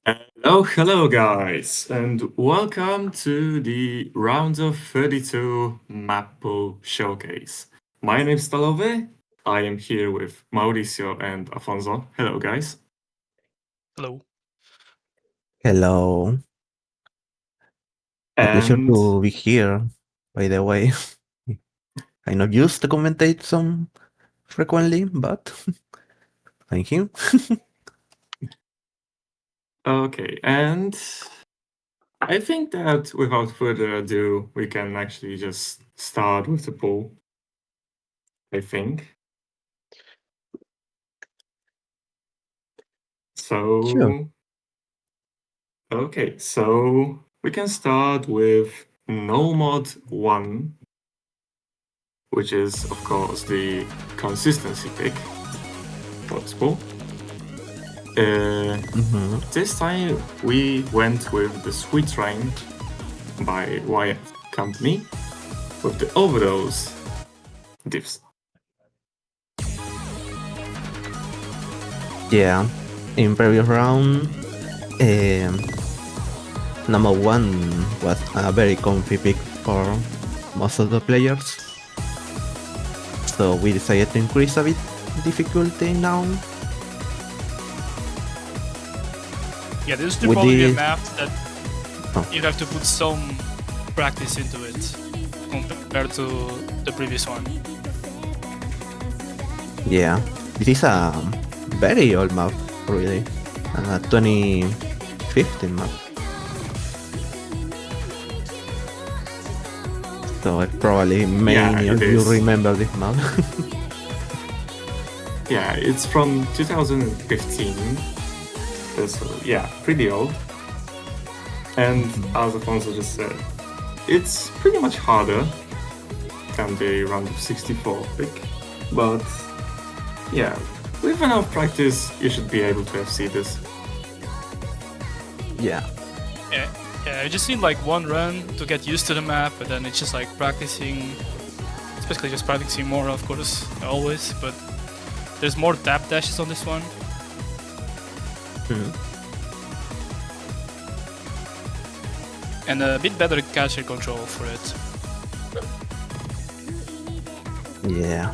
Hello guys, and welcome to the round of 32 Mappool showcase. My name's Talove. I am here with Mauricio and Afonso. Hello guys. Hello. Hello. A pleasure And to be here, by the way. I'm not used to commentate some frequently, but thank you. okay, and I think that without further ado, we can actually just start with the poll. I think. Sure. So, okay, so we can start with No Mod 1, which is, of course, the consistency pick for this pool. This time we went with the Sweet Train by Wyatt Company with the Overdose diffs. Yeah. In previous round, number one was a very comfy pick for most of the players. So we decided to increase a bit difficulty now. Yeah, this is With probably the- a map that Oh. you have to put some practice into it compared to the previous one. Yeah. This is a very old map, really. 2015 map. So probably many it of you is. remember this map. Yeah, it's from 2015. So, yeah, pretty old. And as Afonso just said, it's pretty much harder than the round of 64 pick. But yeah, with enough practice, you should be able to FC this. Yeah. Yeah, you just need like one run to get used to the map, and then it's just like practicing. It's basically just practicing more, of course, always. But there's more tap dashes on this one. And a bit better catcher control for it. Yeah.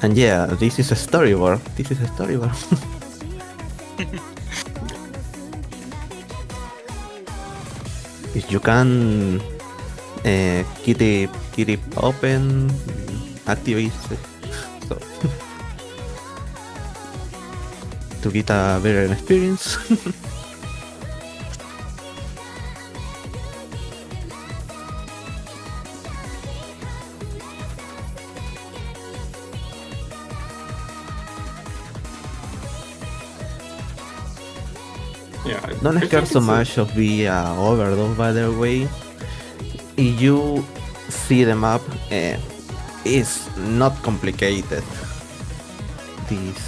And yeah, this is a storyboard. If you can keep it open, activate it. So to get a better experience. Yeah, Don't I scare think so it's much of the overdose, by the way. If you see the map, it's not complicated. This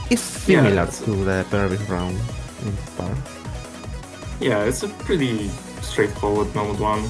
is similar to the previous round in part. Yeah, it's a pretty straightforward Nomad one.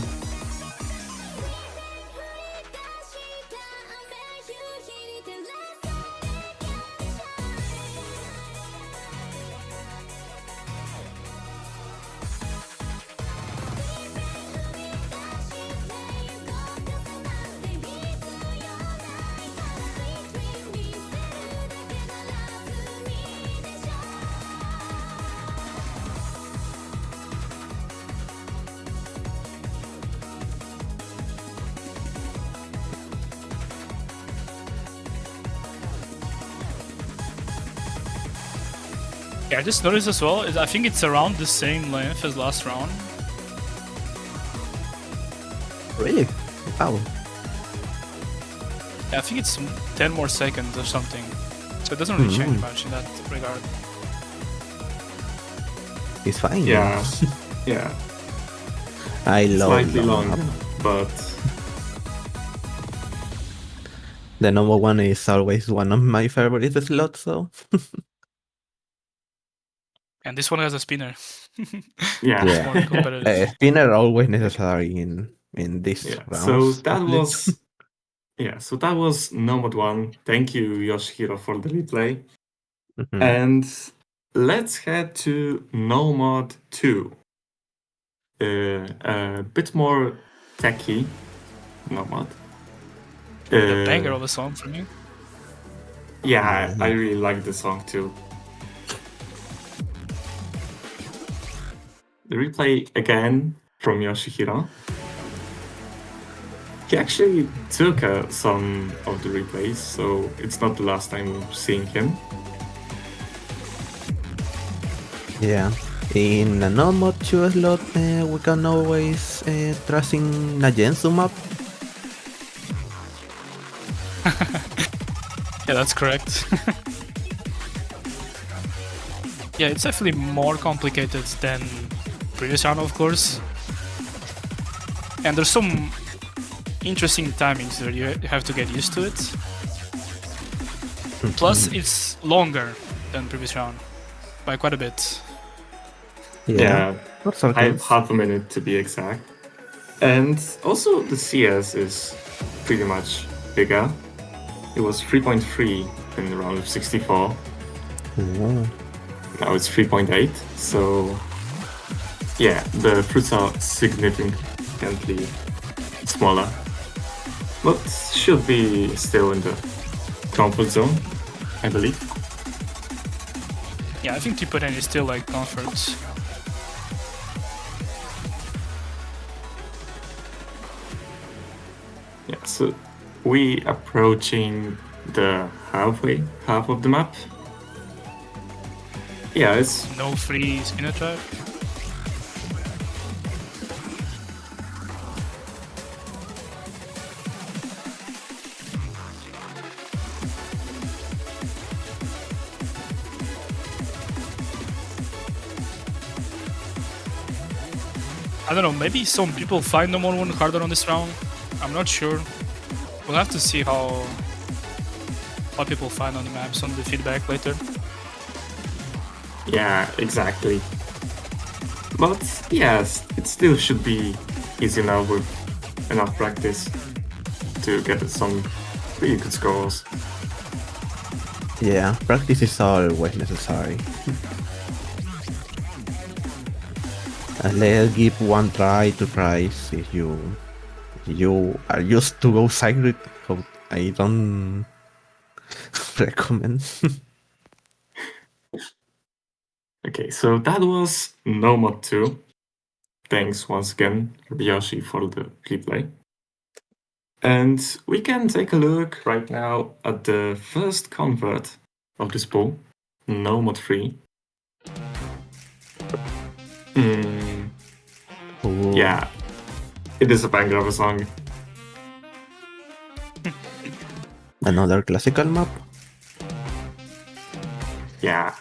Yeah, I just noticed as well. I think it's around the same length as last round. Really? Wow. Yeah, I think it's 10 more seconds or something. So it doesn't really change much in that regard. It's fine. Yeah, yeah. I love Slightly long longer, map. but The number one is always one of my favorite slots, so And this one has a spinner. yeah. It's more competitive. spinner always necessary in this Yeah. So rounds. that was so that was Nomad one. Thank you, Yoshihiro, for the replay. Mhm. And let's head to No Mod 2. A bit more techy No Mod. A banger of a song for me. Yeah, I really like the song too. The replay again from Yoshihiro. He actually took some of the replays, so it's not the last time we're seeing him. Yeah. In a normal 2 slot, we can always tracing Najensu map. Yeah, that's correct. Yeah, it's definitely more complicated than previous round, of course. And there's some interesting timings that you have to get used to it. Plus, it's longer than previous round by quite a bit. Yeah, For circles. half a minute to be exact. And also the CS is pretty much bigger. It was 3.3 in the round of 64. Ooh. Now it's 3.8. So yeah, the fruits are significantly smaller. But should be still in the comfort zone, I believe. Yeah, I think Tippuden is still like comfort. Yeah, so we approaching the half of the map. Yeah, it's No free spinner trap. I don't know, maybe some people find the one harder on this round. I'm not sure. We'll have to see what people find on the maps on the feedback later. yeah, exactly. But yes, it still should be easy now with enough practice to get some really good scores. Yeah, practice is always necessary. And let's give one try to price if you are used to go secret. I don't recommend. Okay, so that was No Mod 2. Thanks once again, Yoshi, for the replay. And we can take a look right now at the first convert of this pool, No Mod 3. Ooh. Yeah, it is a banger of a song. Another classical map. Yeah.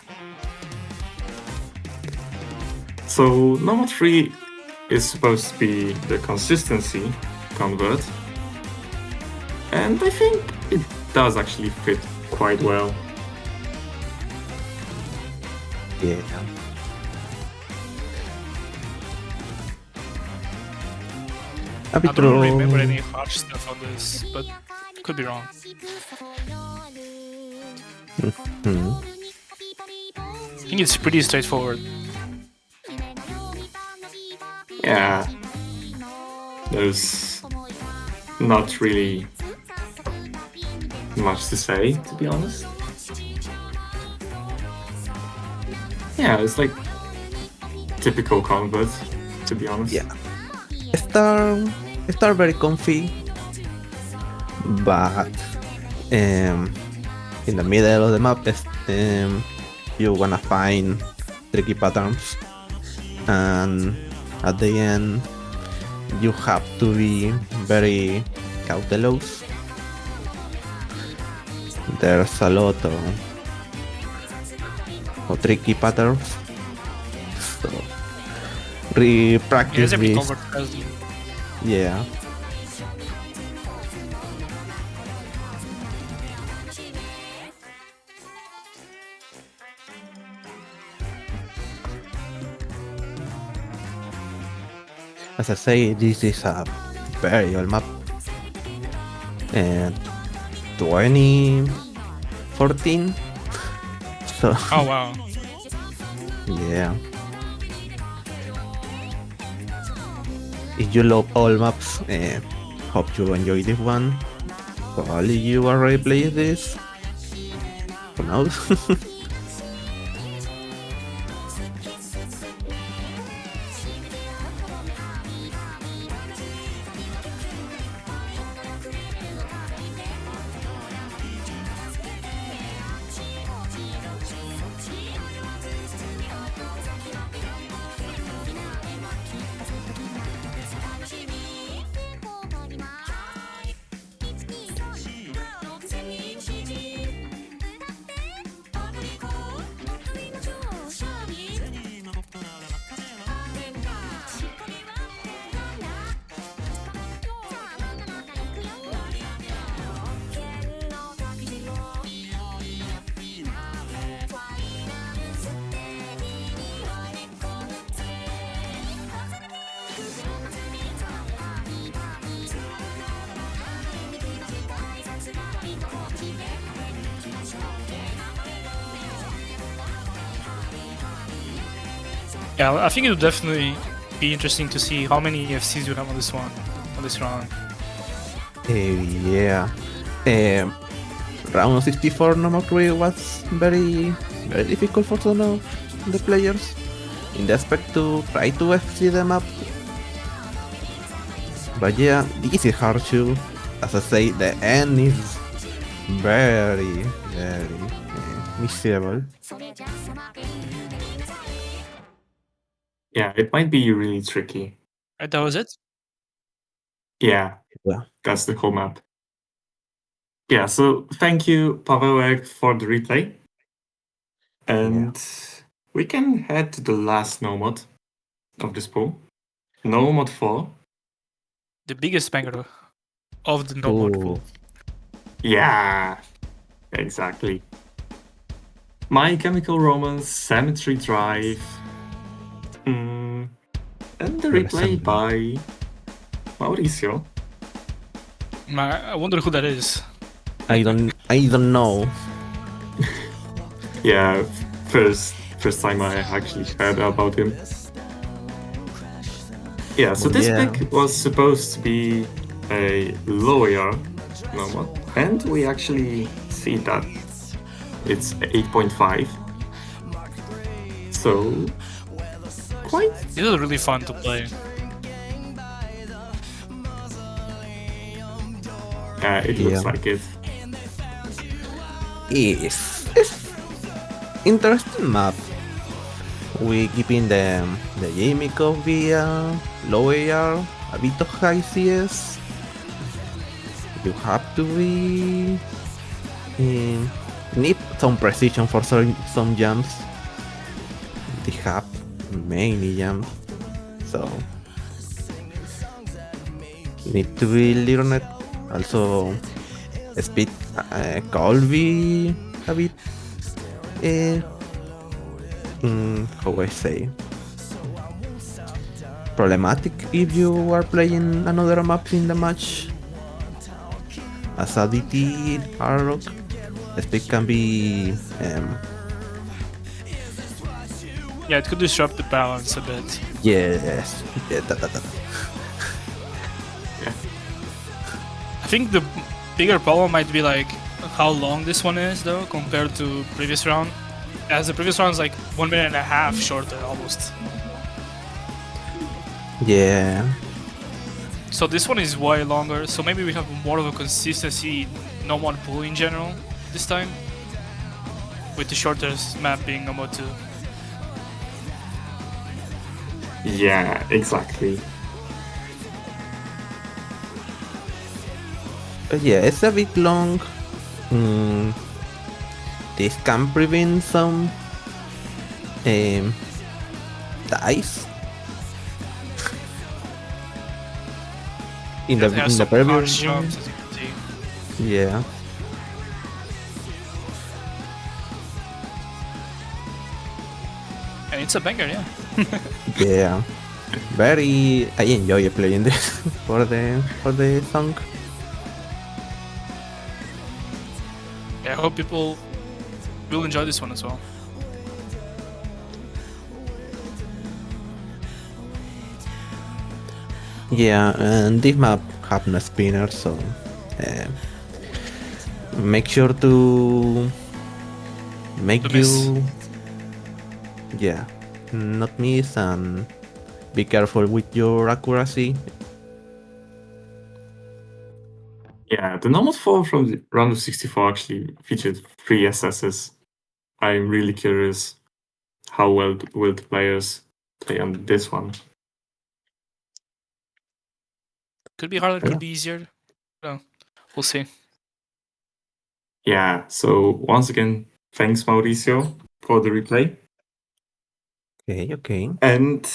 So Nomad 3 is supposed to be the consistency convert. And I think it does actually fit quite well. Yeah. A I bit don't true. remember any harsh stuff on this, but could be wrong. Hmm. I think it's pretty straightforward. Yeah. There's not really much to say, to be honest. Yeah, it's like typical convert, to be honest. Yeah. Start very comfy, but in the middle of the map, you wanna find tricky patterns, and at the end, you have to be very cautelous. There's a lot of tricky patterns, so Yeah, practice every this. convert has them. Yeah. As I say, this is a very old map. And 2014. So Oh wow. yeah. If you love all maps, hope you enjoy this one. Probably you already played this. Who knows? Yeah, I think it would definitely be interesting to see how many FCs you have on this one, on this round. Yeah. Round 64 normal crew was very difficult for some of the players in the aspect to try to FC them up. But yeah, this is hard to, as I say, the end is very miserable. Yeah, it might be really tricky. Right, that was it. Yeah, Yeah. that's the whole map. Yeah, so thank you, Pawełek, for the replay. And we can head to the last no mod of this pool. No mod 4. The biggest banger of the no mod pool. Yeah, exactly. My Chemical Romance, Cemetery Drive. And the replay by Mauricio. I wonder who that is. I don't know. Yeah, first time I actually heard about him. Yeah, so this pick was supposed to be a lower normal, and we actually see that it's 8.5. So quite. This is really fun to play. It looks like it. It's interesting map. We keeping the gimmick of the low AR, a bit of high CS. You have to be need some precision for some jumps. They have many jumps, so need to be learned. Also, speed could be a bit how I say, problematic if you are playing another map in the match. As a DT hard rock, speed can be Yeah, it could disrupt the balance a bit. yes. I think the bigger problem might be like how long this one is though compared to previous round. As the previous round is like 1.5 minutes shorter almost. Yeah. So this one is way longer, so maybe we have more of a consistency no mod pool in general this time. With the shortest map being no mod 2. Yeah, exactly. But yeah, it's a bit long. This can prevent some dice in the some previous hard round. jumps, as you can see. Yeah. And it's a banger, yeah. Yeah. Very. I enjoy playing this for the song. I hope people will enjoy this one as well. Yeah, and this map have no spinner, so make sure to make To miss. you not miss, and be careful with your accuracy. Yeah, the normal fall from the round of 64 actually featured 3 SSs. I'm really curious how well will the players play on this one. Could be harder, Yeah. could be easier. No, we'll see. Yeah, so once again, thanks Mauricio for the replay. Okay. And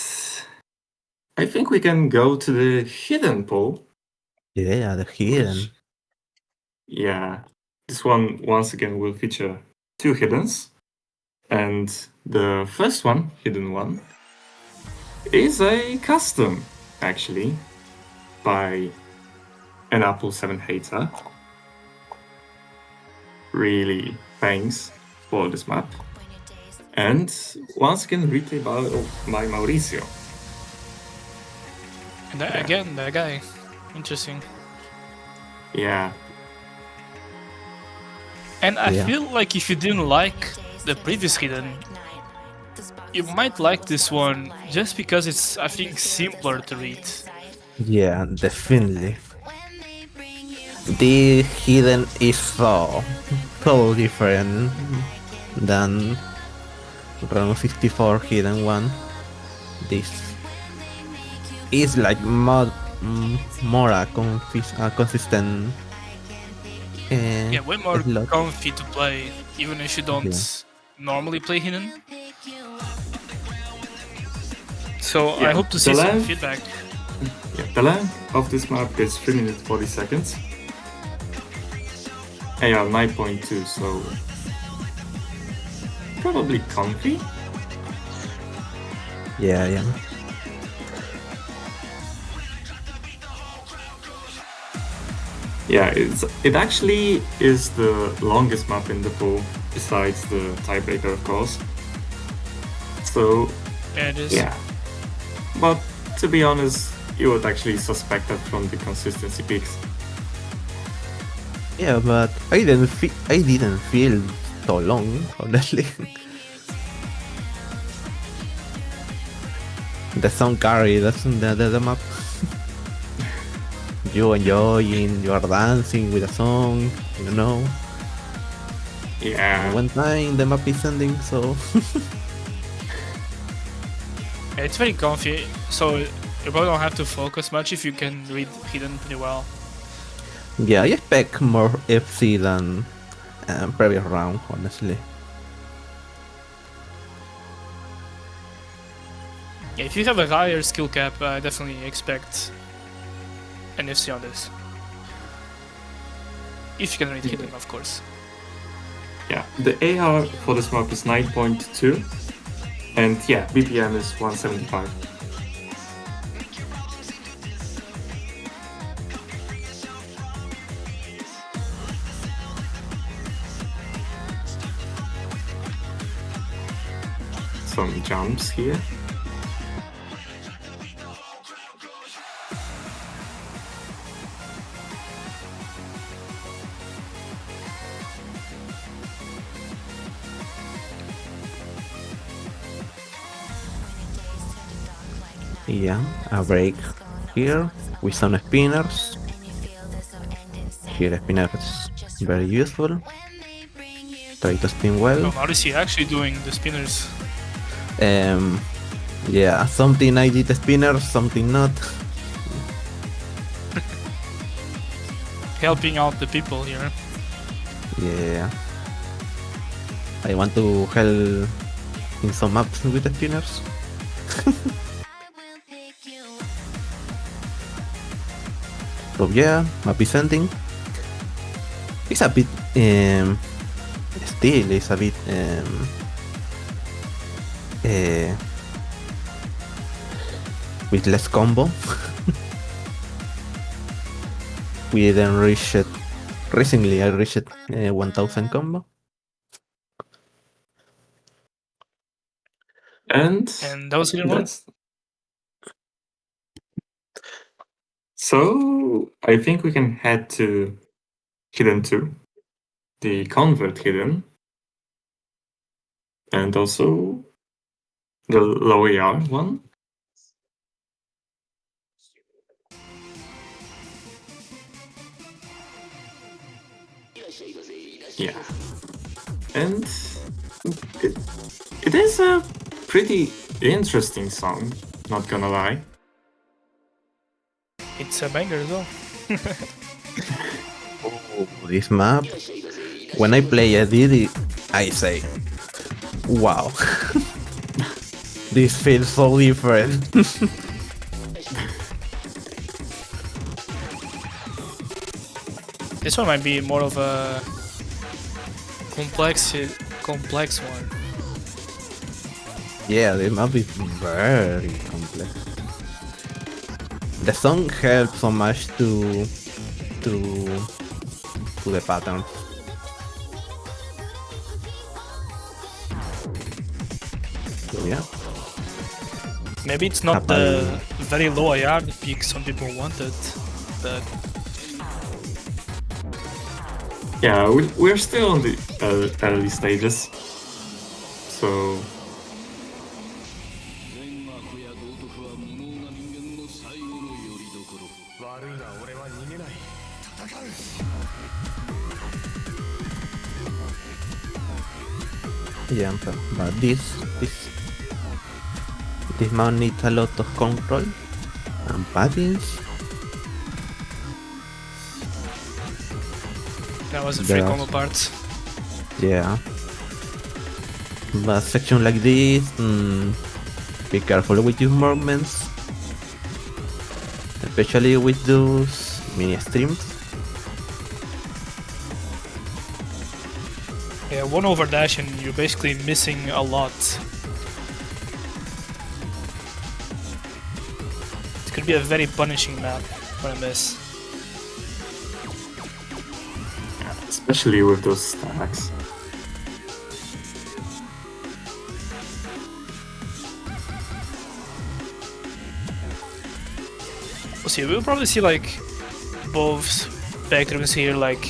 I think we can go to the hidden poll. Yeah, the hidden. Which, yeah, this one once again will feature 2 hiddens. And the first one, hidden one, is a custom, actually, by an Apple 7 hater. Really thanks for this map. And once again, replay by Mauricio. And again, that guy. Interesting. Yeah. And I Yeah. feel like if you didn't like the previous hidden, you might like this one just because it's, I think, simpler to read. Yeah, definitely. The hidden is so different than round 64 hidden one. This is like more a consistent. Yeah, way more slot. comfy to play, even if you don't normally play hidden. So I Yeah, hope to the see some length- feedback. Yeah, the length of this map is 3 minutes 40 seconds. AR 9.2, so probably comfy. Yeah. Yeah, it actually is the longest map in the pool, besides the tiebreaker, of course. So, Yeah, it is. yeah. But to be honest, you would actually suspect that from the consistency peaks. Yeah, but I didn't feel so long, honestly. The song carry, that's the map. You enjoying, you are dancing with a song, you know. Yeah. One time the map is ending, so Yeah, it's very comfy, so you probably don't have to focus much if you can read hidden pretty well. yeah, I expect more FC than previous round, honestly. Yeah, if you have a higher skill cap, I definitely expect an FC on this. If you can read hidden, of course. Yeah, the AR for this map is 9.2, and yeah, BPM is 175. Some jumps here. Yeah, a break here with some spinners. Here spinners very useful. Try to spin well. Oh, how is he actually doing the spinners? Yeah, something I did spinners, something not. Helping out the people here. Yeah. I want to help in some maps with the spinners. So yeah, map is ending. It's a bit still it's a bit with less combo. We didn't reach it. Recently I reached 1000 combo. And that was hidden one. that's so. I think we can head to hidden 2, the convert hidden, and also the low AR one. Yeah, and it is a pretty interesting song, not gonna lie. It's a banger as well. Oh, this map. When I play it, I say, wow. This feels so different. This one might be more of a complex one. Yeah, the map is very complex. The song helps so much to the pattern. So yeah. Maybe it's not the very low IR peak some people wanted, but Yeah, we're still on the early stages, so Yeah, but this map needs a lot of control and patterns. that was a free Yeah. combo part. Yeah. But section like this, be careful with your movements, especially with those mini streams. Yeah, one over dash and you're basically missing a lot. It could be a very punishing map for a miss. especially with those stacks. We'll see. We'll probably see like both spectrums here, like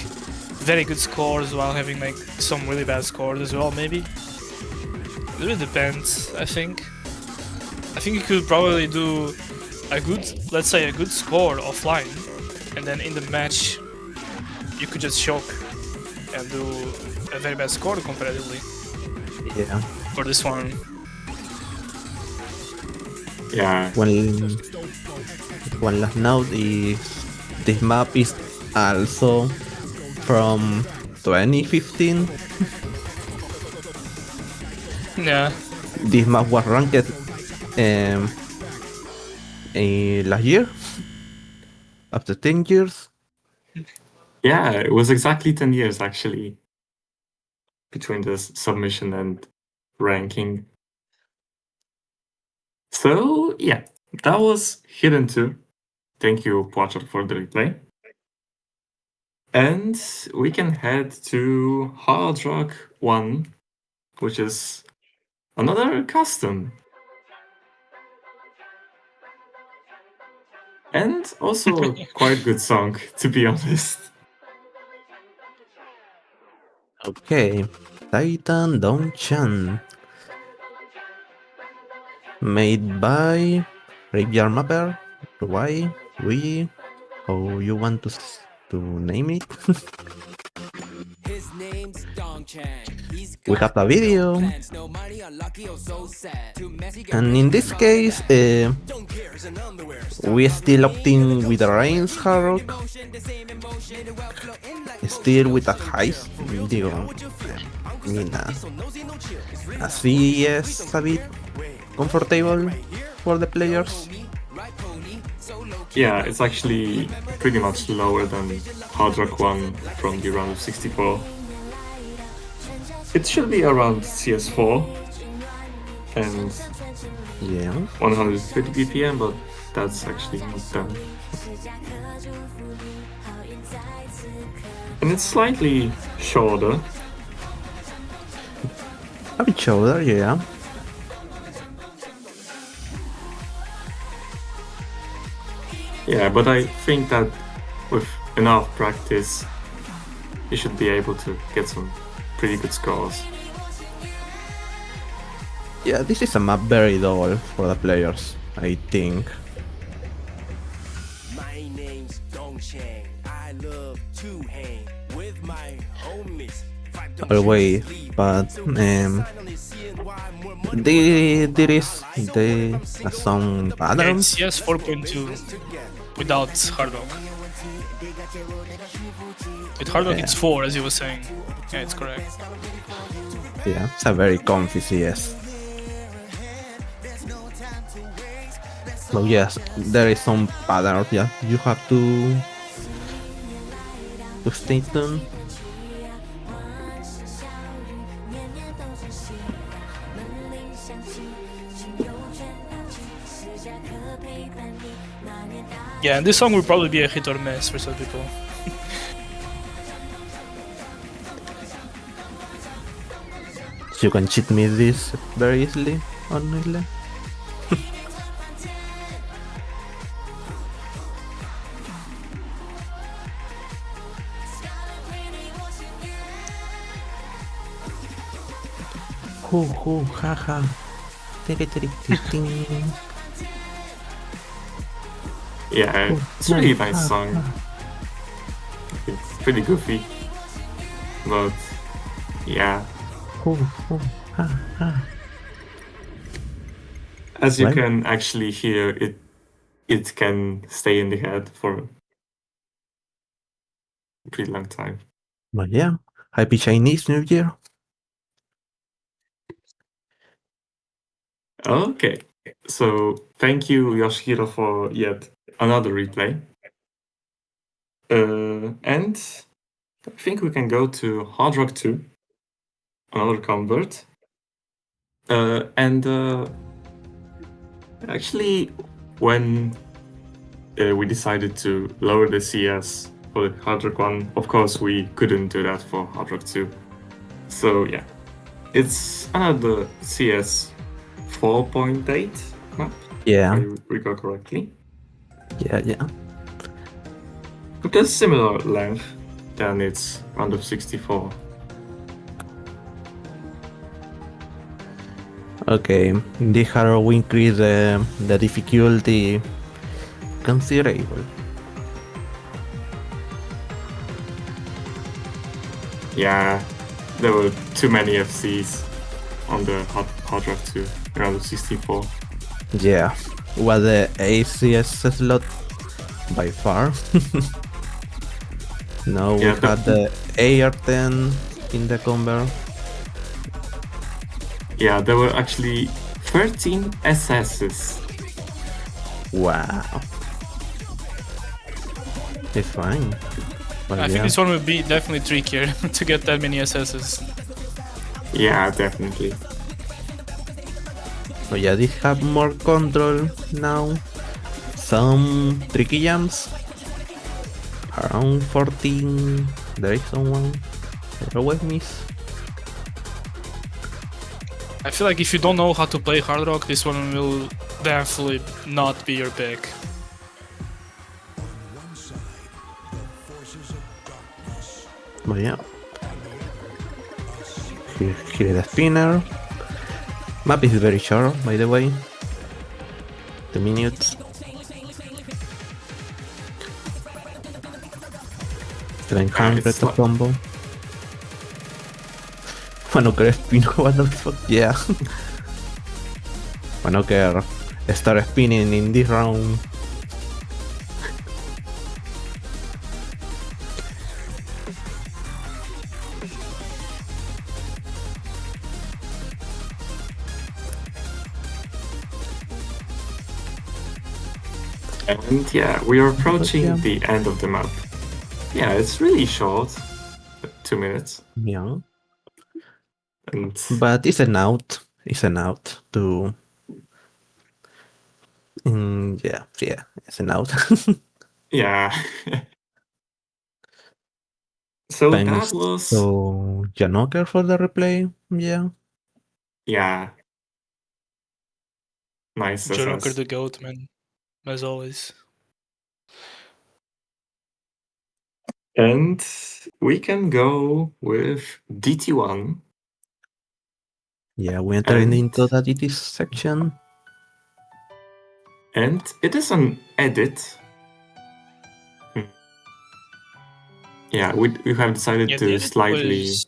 very good scores while having like some really bad scores as well. Maybe it really depends. I think you could probably do a good, let's say, a good score offline, and then in the match you could just choke and do a very bad score comparatively. Yeah. For this one, Yeah, One last note is this map is also from 2015. yeah. This map was ranked last year, after 10 years. yeah, it was exactly 10 years actually between the submission and ranking. So yeah, that was Hidden 2. Thank you, Poacher, for the replay. And we can head to Hard Rock 1, which is another custom. And also a quite good song, to be honest. Okay, Titan Dong-chan. Made by Graveyard Mapper. Why? We? How you want to name it? We have a video, and in this case, we still opting with the Reigns Hard Rock, still with a high, digo, mira, así es a bit comfortable for the players. Yeah, it's actually pretty much lower than Hard Rock 1 from the round of 64. It should be around CS4 and Yeah. 130 BPM, but that's actually not done. And it's slightly shorter. A bit shorter, yeah. Yeah, but I think that with enough practice, you should be able to get some pretty good scores. Yeah, this is a map very dull for the players, I think. My name's Dongsheng. I love to hang with my homies. Always, but there is some Yeah, patterns. it's CS 4.2 without hard rock. With hard rock, Yeah. it's 4, as you were saying. Yeah, it's correct. Yeah, it's a very comfy CS. So yes, there is some pattern. Yeah, you have to stay tuned. Yeah, and this song will probably be a hit or miss for some people. You can cheat me this very easily, honestly. Hoo hoo ha ha. Tiri tiri tiri ting. Yeah, it's a really nice song. It's pretty goofy, but yeah, Hoo hoo ha ha. as you Right. can actually hear, it can stay in the head for a pretty long time. But yeah, happy Chinese New Year. Okay, so thank you, Yoshihiro, for yet another replay. And I think we can go to Hard Rock 2, another convert. Actually, when we decided to lower the CS for the Hard Rock 1, of course, we couldn't do that for Hard Rock 2. So yeah, it's another CS 4.8 map, if Yeah, I recall correctly. yeah. Because similar length than its round of 64. Okay, this hard will increase the difficulty considerable. Yeah, there were too many FCs on the Hard Rock 2 round of 64. Yeah, was the ACS slot by far. Now we Yeah, had the AR-10 in the convert. Yeah, there were actually 13 SSs. Wow. It's fine. But I think yeah. this one would be definitely trickier to get that many SSs. Yeah, definitely. So yeah, this have more control now. Some tricky jumps. Around 14. There is someone. I always miss. I feel like if you don't know how to play hard rock, this one will definitely not be your pick. But yeah. Here is the spinner. Map is very short, by the way. 2 minutes. 700 It's to not- combo. Manoker spin, what the fuck? Yeah. Manoker start spinning in this round. And yeah, we are approaching Yeah. the end of the map. Yeah, it's really short, 2 minutes. Yeah. And But it's an out. It's an out to. Yeah, it's an out. yeah. So Thanks that was to Janoker for the replay. Yeah. yeah. Nice Joker SS. the goat, man. As always. And we can go with DT1. Yeah, we entering And- into the DT section. And it is an edit. Yeah, we have decided Yeah, to the edit slightly... was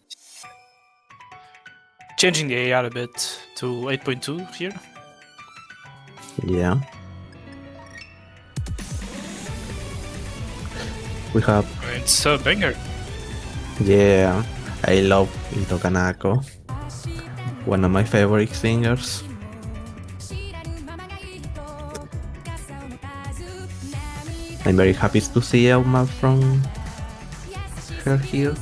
changing the AR a bit to 8.2 here. Yeah. We have, It's a banger. yeah, I love Ito Kanako, one of my favorite singers. I'm very happy to see a map from her here.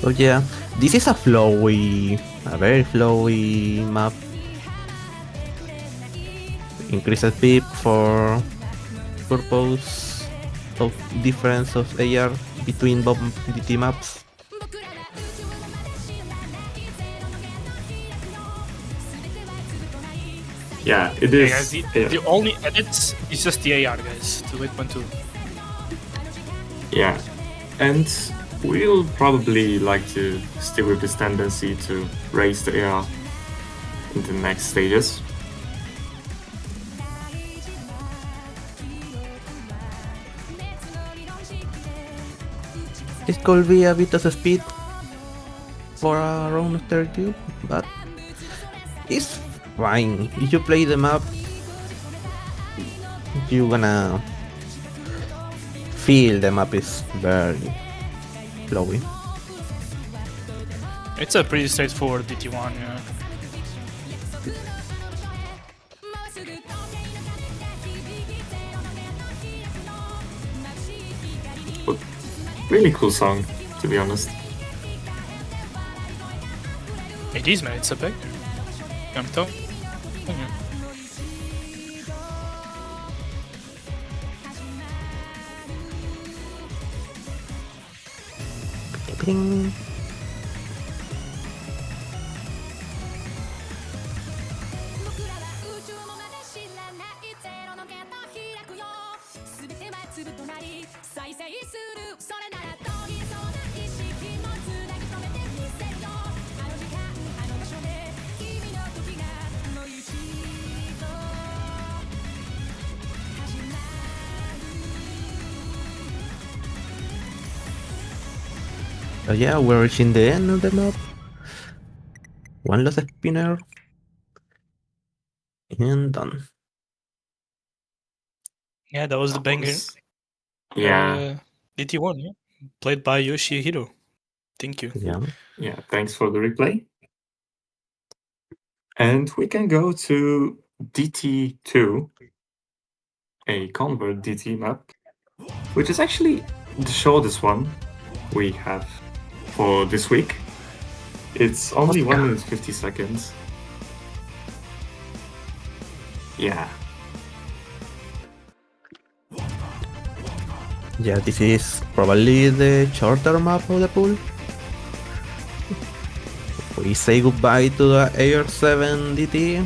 So yeah, this is a very flowy map. Increases pip for purpose of difference of AR between both DT maps. Yeah, it Yeah, is. guys, the only edit is just the AR, guys, to 8.2. Yeah, and we'll probably like to stick with this tendency to raise the AR in the next stages. It could be a bit of a speed for a round 30, but it's fine. If you play the map, you're gonna feel the map is very flowy. It's a pretty straightforward DT1, yeah. But really cool song, to be honest. It is, man, it's a banger. I'm telling you. Ping. So yeah, we're reaching the end of the map. One last spinner. And done. Yeah, that was the banger. Yeah, DT1, yeah. Played by Yoshihiro. Thank you. Yeah. yeah, thanks for the replay. And we can go to DT2, a convert DT map, which is actually the shortest one we have for this week. It's only 1 minute 50 seconds. Yeah. Yeah, this is probably the shorter map of the pool. We say goodbye to the AR7 DT.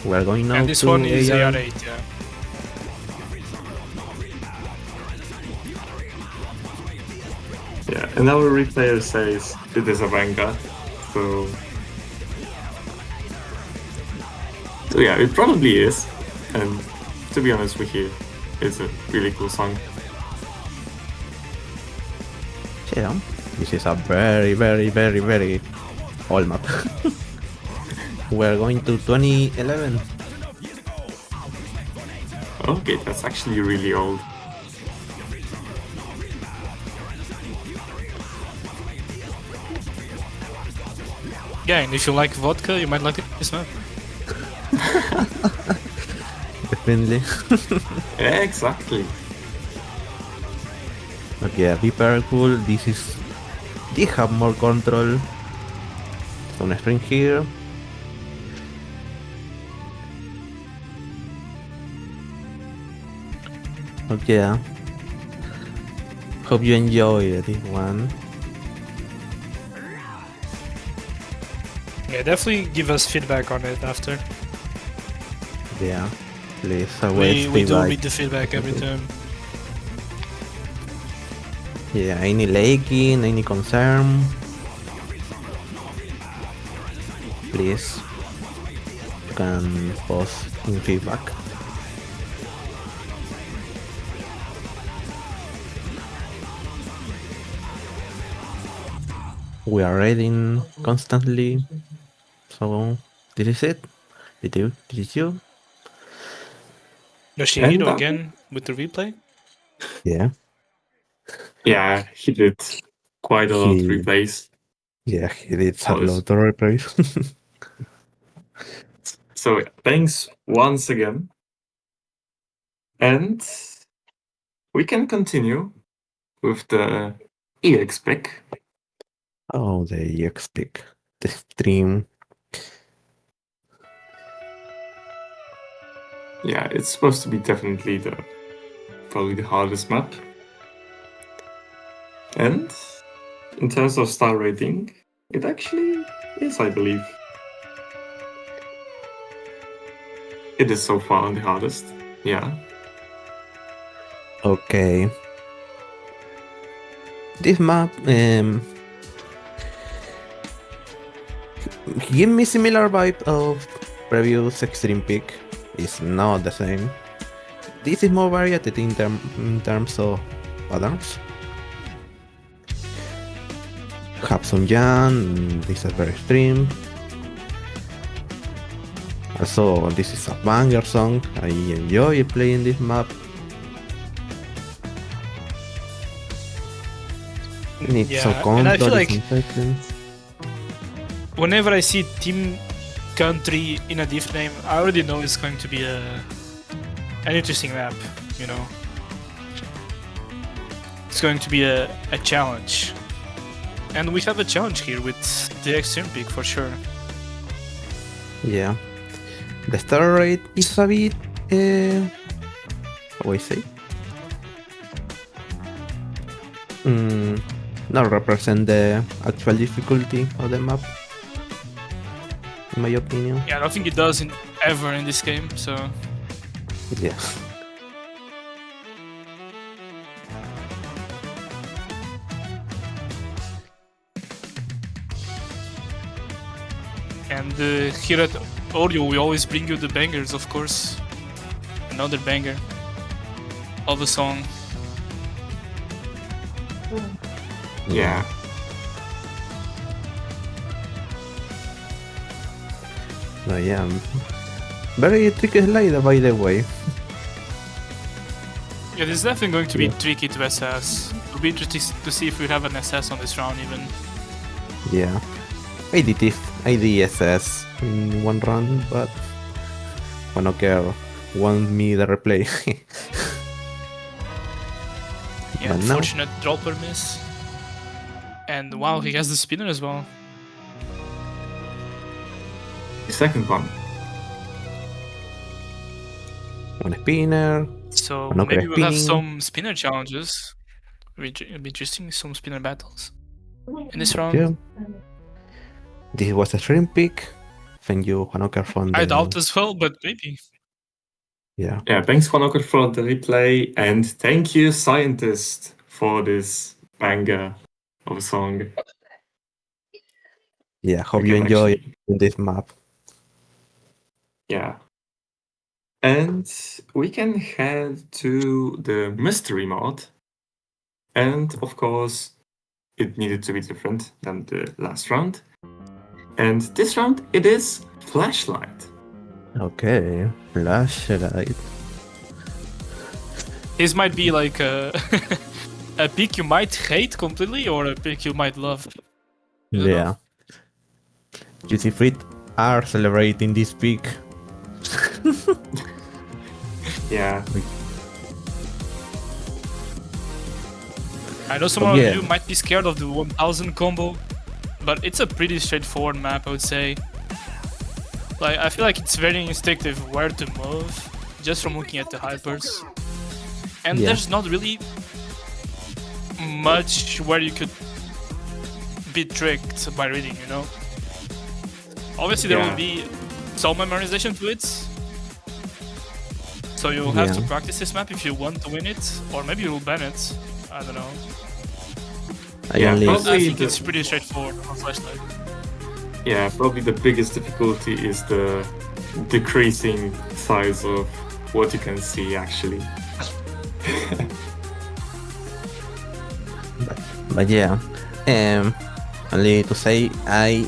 We're going now And this to one is AR. AR8, yeah. Yeah, and our replayer says it is a banger. So yeah, it probably is. And to be honest with you, it's a really cool song. Yeah, this is a very, very, very, very old map. We're going to 2011. Okay, that's actually really old. Yeah, and if you like vodka, you might like this map. Definitely. Yeah, exactly. But yeah, be very cool. They have more control. Some string here. But yeah. Hope you enjoy this one. Yeah, definitely give us feedback on it after. Yeah. Please await We do feedback. read the feedback every time. Yeah, any lagging, any concern? Please, you can post in feedback. We are reading constantly, so this is it. Did you? Yoshihiro And again with the replay. Yeah, yeah, he did quite a lot of He- replays. yeah, he did a Oh, it's- lot of replays. So thanks once again. And we can continue with the EX pick. Oh, the EX pick, the stream. Yeah, it's supposed to be definitely probably the hardest map. And in terms of star rating, it actually is, I believe. It is so far the hardest. Yeah. Okay. This map, give me similar vibe of previous extreme pick. It's not the same. This is more varied in terms of patterns. Have some jam, this is very extreme. Also, this is a banger song. I enjoy playing this map. It's so Yeah, and I feel controlled, like it's unsettling. whenever I see Team Country in a diff name, I already know it's going to be an interesting map, you know. It's going to be a challenge. And we have a challenge here with the Extreme Peak for sure. Yeah. The star rate is a bit how I say? Not represent the actual difficulty of the map, in my opinion. Yeah, I don't think it does ever in this game, so... Yeah. And here at Audio, we always bring you the bangers, of course. Another banger of a song. Yeah. No, yeah. Very tricky slider, by the way. Yeah, this is definitely going to be Yeah. tricky to assess. It'll be interesting to see if we have an SS on this round even. Yeah. IDSS in one run, but I don't care. Want me the replay. Yeah, But now- unfortunate dropper miss. And wow, he has the spinner as well. The second one. One spinner. So No maybe we'll have spinning. some spinner challenges. It'll be interesting, some spinner battles in this round. Yeah. This was a stream pick. Thank you, Hanoka, from the... I doubt as well, but maybe. Yeah. Yeah, thanks Juanoker for the replay, and thank you Scientist for this banger of a song. Yeah, hope We you can enjoy actually- this map. Yeah. And we can head to the mystery mode. And of course, it needed to be different than the last round. And this round, it is Flashlight. Okay, flashlight. This might be like a, a pick you might hate completely or a pick you might love. I don't know. Yeah. Juicy Fruit are celebrating this pick. Yeah. I know some of Yeah. you might be scared of the 1000 combo, but it's a pretty straightforward map, I would say. Like, I feel like it's very instinctive where to move, just from looking at the hypers. And Yeah. there's not really much where you could be tricked by reading, you know? Obviously, there Yeah. will be some memorization to it. So you'll have to Yeah. practice this map if you want to win it, or maybe you'll ban it. I don't know. I Yeah, only I probably think the, it's pretty straightforward on flashlight. yeah, probably the biggest difficulty is the decreasing size of what you can see actually. but yeah. Only to say I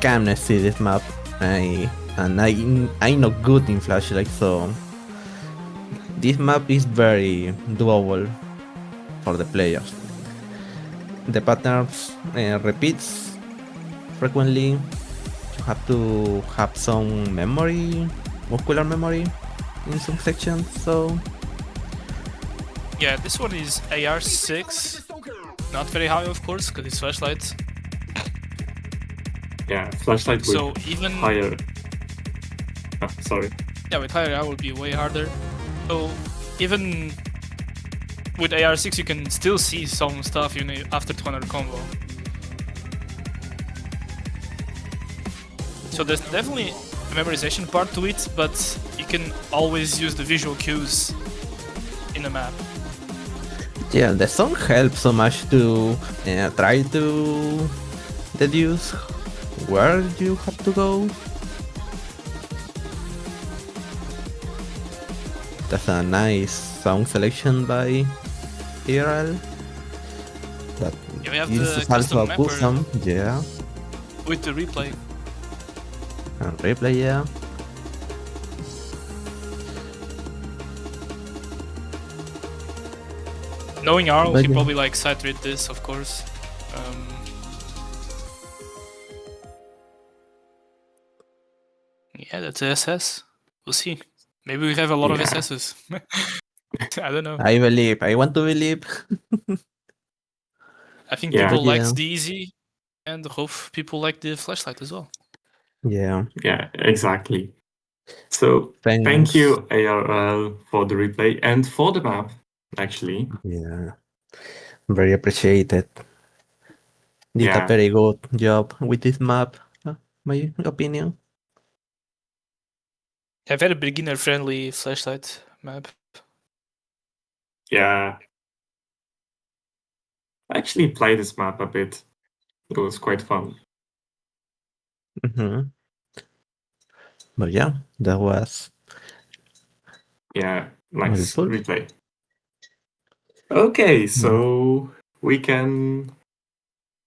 can see this map. I'm not good in flashlight, so this map is very doable for the players. The patterns repeats frequently. You have to have some memory, muscular memory in some sections. So Yeah, this one is AR6. Not very high, of course, because it's flashlight. Yeah, flashlight with So even higher. Oh, sorry. yeah, with higher AR would be way harder. So even with AR6, you can still see some stuff even after 200 combo. So there's definitely a memorization part to it, but you can always use the visual cues in the map. yeah, the song helps so much to try to deduce where you have to go. That's a nice song selection by ARL. That Yeah, we have this the is also custom a mapper custom, yeah. with the replay. And replay, yeah. Knowing R, we But can yeah. probably like sight read this, of course. Yeah, that's a SS. We'll see. Maybe we have a lot of Yeah. SSs. I don't know. I believe. I want to believe. I think Yeah. people Yeah. like the easy, and hope people like the flashlight as well. Yeah. Yeah, exactly. So Thanks. thank you, ARL, for the replay and for the map, actually. Yeah. Very appreciated. Did a Yeah. very good job with this map, my opinion. A very beginner-friendly flashlight map. Yeah. I actually played this map a bit. It was quite fun. Mm-hmm. But yeah, that was Yeah, nice Mappool. replay. Okay, so we can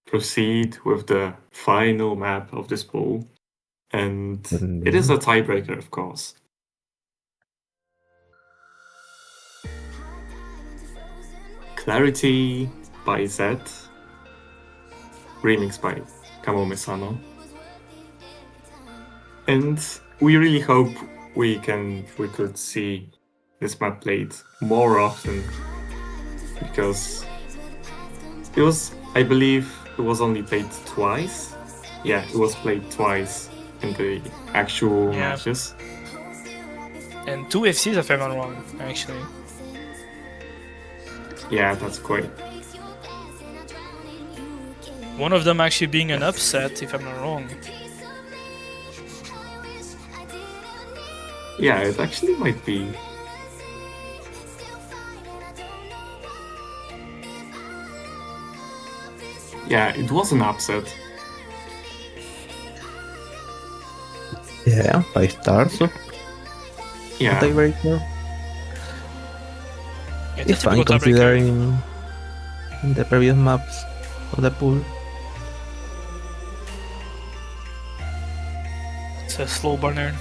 proceed with the final map of this pool. And it is a tiebreaker, of course. Clarity by Z, remix by Kamo Mesano. And we really hope we could see this map played more often, because it was, I believe, it was only played twice. Yeah, it was played twice in the actual Yeah. matches. And 2 FCs, if I'm not wrong, actually. Yeah, that's quite. One of them actually being an upset, if I'm not wrong. Yeah, it actually might be. Yeah, it was an upset. Yeah, 5 stars. Yeah, Tiebreaker. Yeah, It's fine typical tiebreaker. considering the previous maps of the pool. It's a slow burner.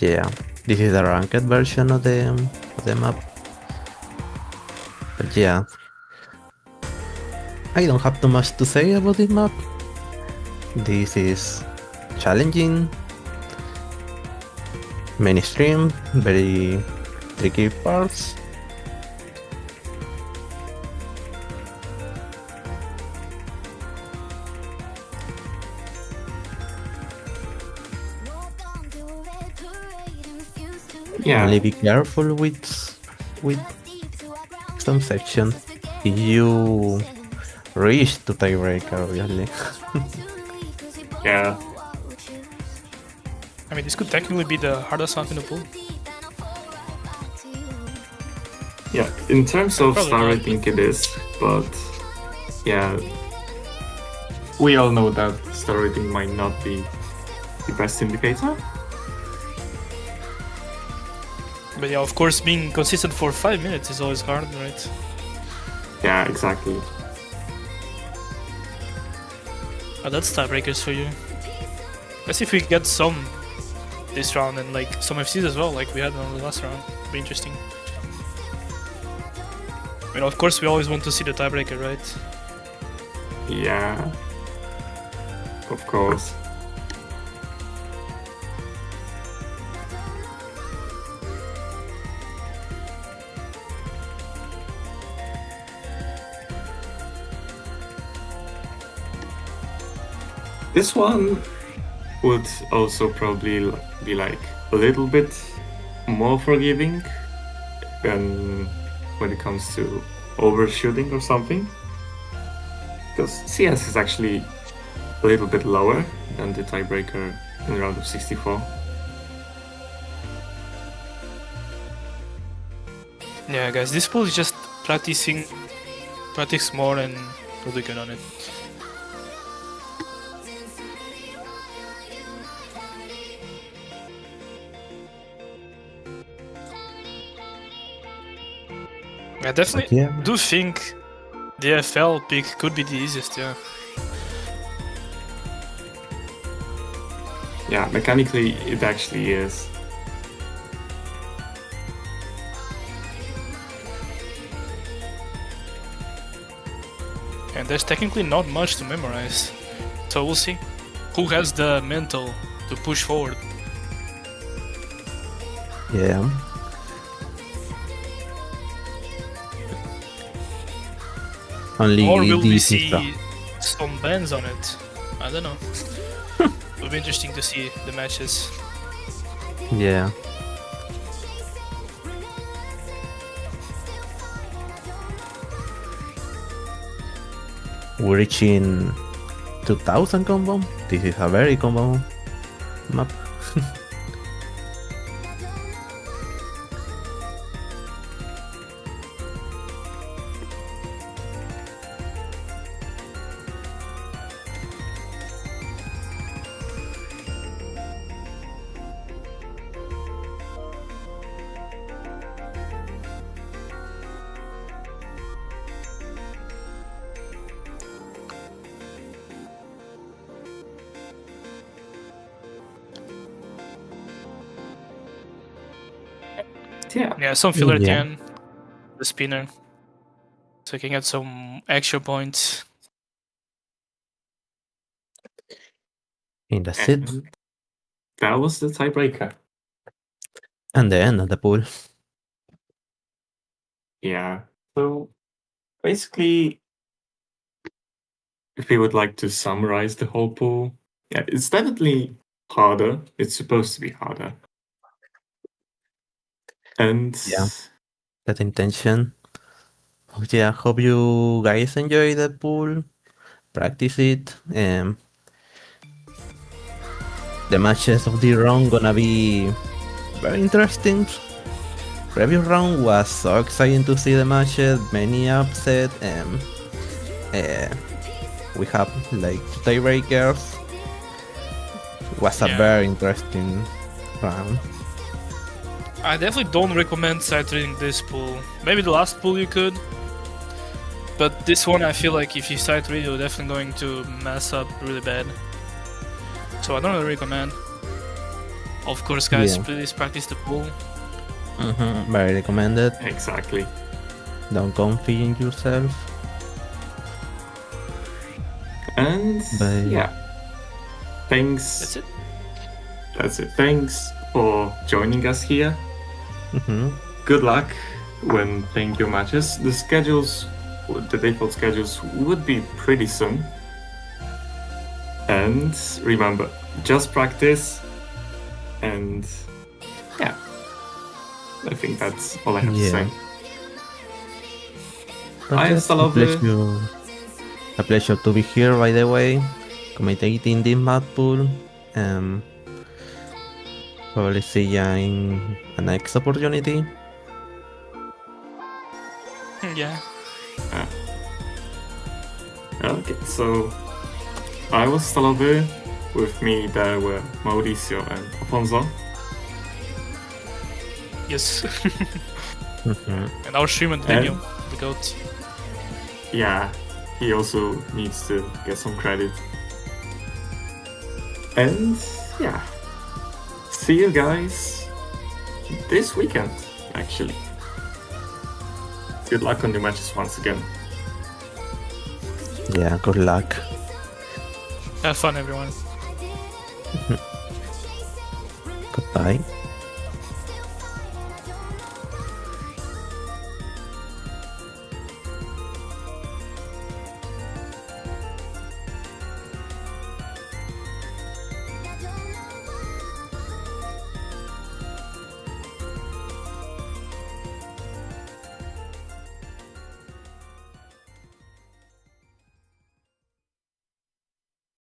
Yeah, this is the ranked version of the map. But yeah, I don't have too much to say about this map. This is challenging, mainstream, very tricky parts. Yeah, Only be careful with some section. If you reach to tiebreaker, obviously. yeah. I mean, this could technically be the hardest map in the pool. Yeah, in terms of Probably star not. rating it is, but yeah, we all know that star rating might not be the best indicator. But yeah, of course, being consistent for 5 minutes is always hard, right? Yeah, exactly. Oh, that's tiebreakers for you. Let's see if we get some this round and like some FCs as well, like we had on the last round. Be interesting. I mean, of course, we always want to see the tiebreaker, right? Yeah, of course. This one would also probably be like a little bit more forgiving than when it comes to overshooting or something. Because CS is actually a little bit lower than the tiebreaker in the round of 64. Yeah, guys, this pool is just practice more and we'll be good on it. I definitely Yeah. do think the FL pick could be the easiest, yeah. Yeah, mechanically it actually is. And there's technically not much to memorize. So we'll see who has the mental to push forward. Yeah. Only Or will we this is see some bans on it? I don't know. It'll be interesting to see the matches. yeah. We're reaching 2000 combo. This is a very combo map. Yeah, Yeah, some filler at the Yeah. end. The spinner. So you can get some extra points. And that's it. and that was the tiebreaker. And the end of the pool. Yeah, so basically, if we would like to summarize the whole pool, yeah, it's definitely harder. It's supposed to be harder. And Yeah. That intention. Yeah, hope you guys enjoy the pool. Practice it. The matches of the round gonna be very interesting. Previous round was so exciting to see the matches, many upset, and we have like tiebreakers. Was a Yeah. very interesting round. I definitely don't recommend side trading this pool. Maybe the last pool you could. But this one I feel like if you side trade you're definitely going to mess up really bad. So I don't really recommend. Of course guys, Yeah. please practice the pool. Very recommended. exactly. Don't confuse yourself. And Bye. yeah, thanks. That's it. That's it. Thanks for joining us here. Good luck when playing your matches. The schedules, the default schedules would be pretty soon. And remember, just practice and yeah, I think that's all I have to Yeah. say. But Hi, yes, Stalover. a pleasure to be here, by the way, commentating this Mappool. Probably see ya in a next opportunity. Yeah. Okay, so I was Stalover. With me there were Mauricio and Alfonso. Yes. Mhm. And our streamer Daniel, the goat. Yeah, he also needs to get some credit. And yeah, see you guys this weekend, actually. Good luck on your matches once again. Yeah, good luck. Have fun, everyone. Goodbye.